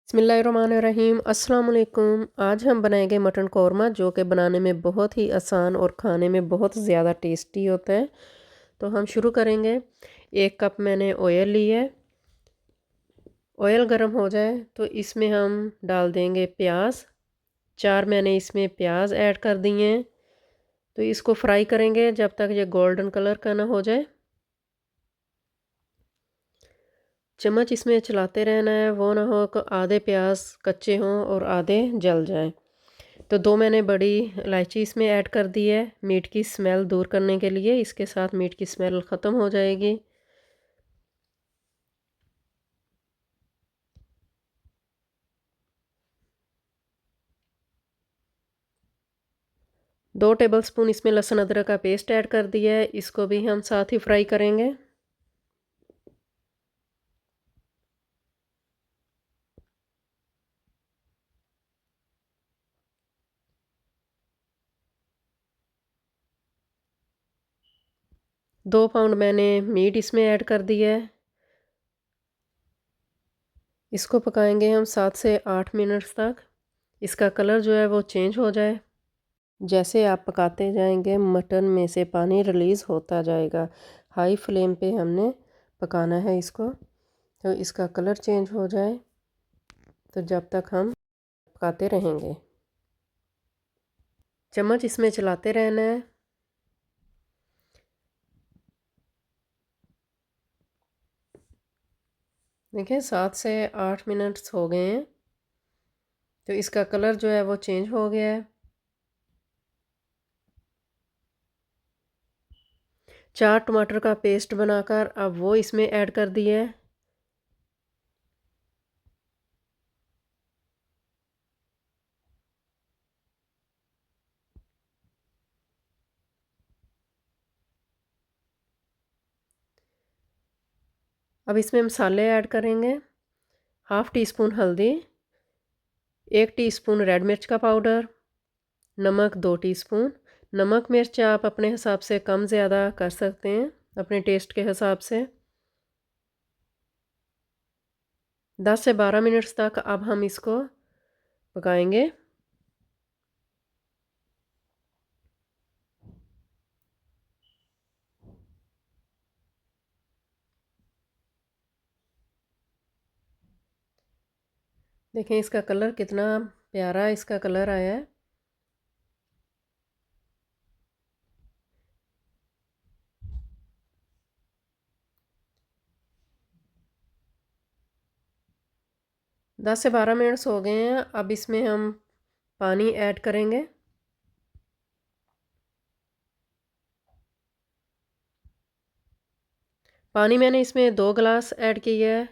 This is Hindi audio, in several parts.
बिस्मिल्लाहिर्रहमानिर्रहीम अस्सलाम वालेकुम। आज हम बनाएंगे मटन कौरमा जो कि बनाने में बहुत ही आसान और खाने में बहुत ज़्यादा टेस्टी होता है। तो हम शुरू करेंगे। 1 कप मैंने ऑयल लिया है। ऑयल गर्म हो जाए तो इसमें हम डाल देंगे प्याज। 4 मैंने इसमें प्याज ऐड कर दिए हैं। तो इसको फ्राई करेंगे जब तक ये गोल्डन कलर का ना हो जाए। चम्मच इसमें चलाते रहना है, वो ना हो कि आधे प्याज कच्चे हों और आधे जल जाएं। तो 2 मैंने बड़ी इलायची इसमें ऐड कर दी है मीट की स्मेल दूर करने के लिए। इसके साथ मीट की स्मेल ख़त्म हो जाएगी। दो टेबलस्पून इसमें लहसुन अदरक का पेस्ट ऐड कर दिया है। इसको भी हम साथ ही फ्राई करेंगे। दो पाउंड मैंने मीट इसमें ऐड कर दिया है। इसको पकाएंगे हम 7 से 8 मिनट्स तक। इसका कलर जो है वो चेंज हो जाए। जैसे आप पकाते जाएंगे मटन में से पानी रिलीज़ होता जाएगा। हाई फ्लेम पे हमने पकाना है इसको, तो इसका कलर चेंज हो जाए तो जब तक हम पकाते रहेंगे। चम्मच इसमें चलाते रहना है। देखिए 7 से 8 मिनट्स हो गए हैं। तो इसका कलर जो है वो चेंज हो गया है। 4 टमाटर का पेस्ट बनाकर अब वो इसमें ऐड कर दिया है। अब इसमें मसाले ऐड करेंगे। हाफ़ टी स्पून हल्दी, 1 टीस्पून रेड मिर्च का पाउडर, नमक 2 टीस्पून। नमक मिर्च आप अपने हिसाब से कम ज़्यादा कर सकते हैं, अपने टेस्ट के हिसाब से। 10 से 12 मिनट्स तक अब हम इसको पकाएंगे। देखें इसका कलर कितना प्यारा इसका कलर आया है। दस से 12 मिनट्स हो गए हैं। अब इसमें हम पानी ऐड करेंगे। पानी मैंने इसमें 2 गिलास ऐड किया है।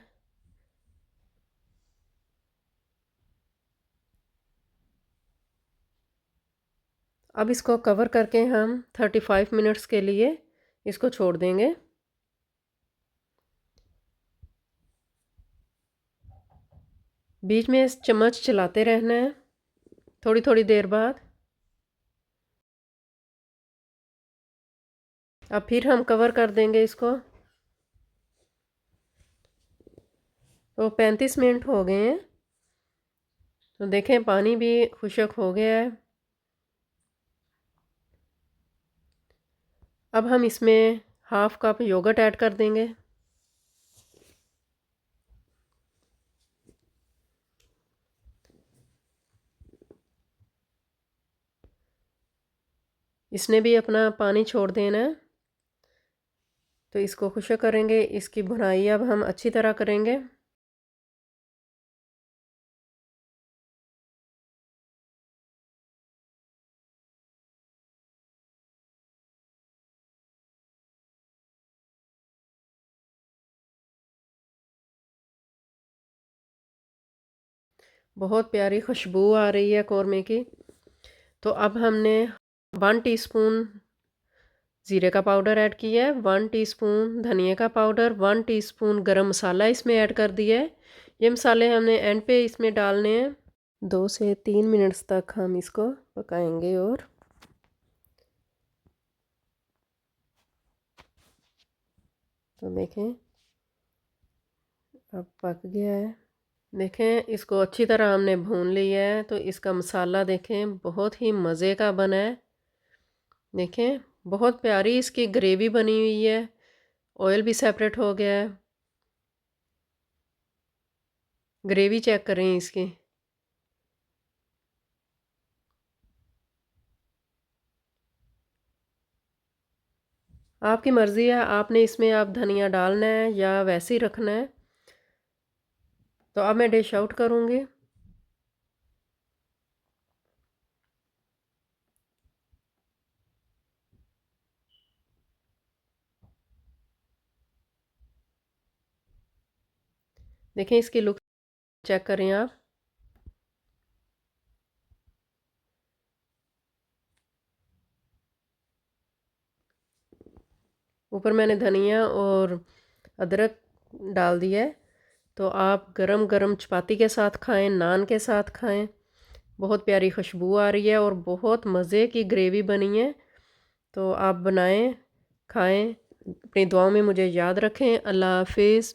अब इसको कवर करके हम 35 मिनट्स के लिए इसको छोड़ देंगे। बीच में इस चम्मच चलाते रहना है थोड़ी थोड़ी देर बाद। अब फिर हम कवर कर देंगे इसको। तो 35 मिनट हो गए हैं। तो देखें पानी भी खुश्क हो गया है। अब हम इसमें हाफ़ कप योगर्ट ऐड कर देंगे। इसने भी अपना पानी छोड़ देना है। तो इसको खुश्क करेंगे। इसकी भुनाई अब हम अच्छी तरह करेंगे। बहुत प्यारी खुशबू आ रही है कौरमे की। तो अब हमने 1 टीस्पून ज़ीरे का पाउडर ऐड किया है, 1 टीस्पून धनिया का पाउडर, 1 टीस्पून गरम मसाला इसमें ऐड कर दिया है। ये मसाले हमने एंड पे इसमें डालने हैं। 2 से 3 मिनट्स तक हम इसको पकाएंगे। और तो देखें अब पक गया है। देखें इसको अच्छी तरह हमने भून लिया है, तो इसका मसाला देखें बहुत ही मज़े का बना है। देखें बहुत प्यारी इसकी ग्रेवी बनी हुई है, ऑयल भी सेपरेट हो गया है। ग्रेवी चेक करें इसकी। आपकी मर्ज़ी है, आपने इसमें आप धनिया डालना है या वैसे ही रखना है। तो अब मैं डिश आउट करूँगी। देखें इसकी लुक चेक करें आप। ऊपर मैंने धनिया और अदरक डाल दिया है। तो आप गरम गरम चपाती के साथ खाएं, नान के साथ खाएं। बहुत प्यारी खुशबू आ रही है और बहुत मज़े की ग्रेवी बनी है। तो आप बनाएं, खाएं। अपनी दुआओं में मुझे याद रखें। अल्लाह हाफिज़।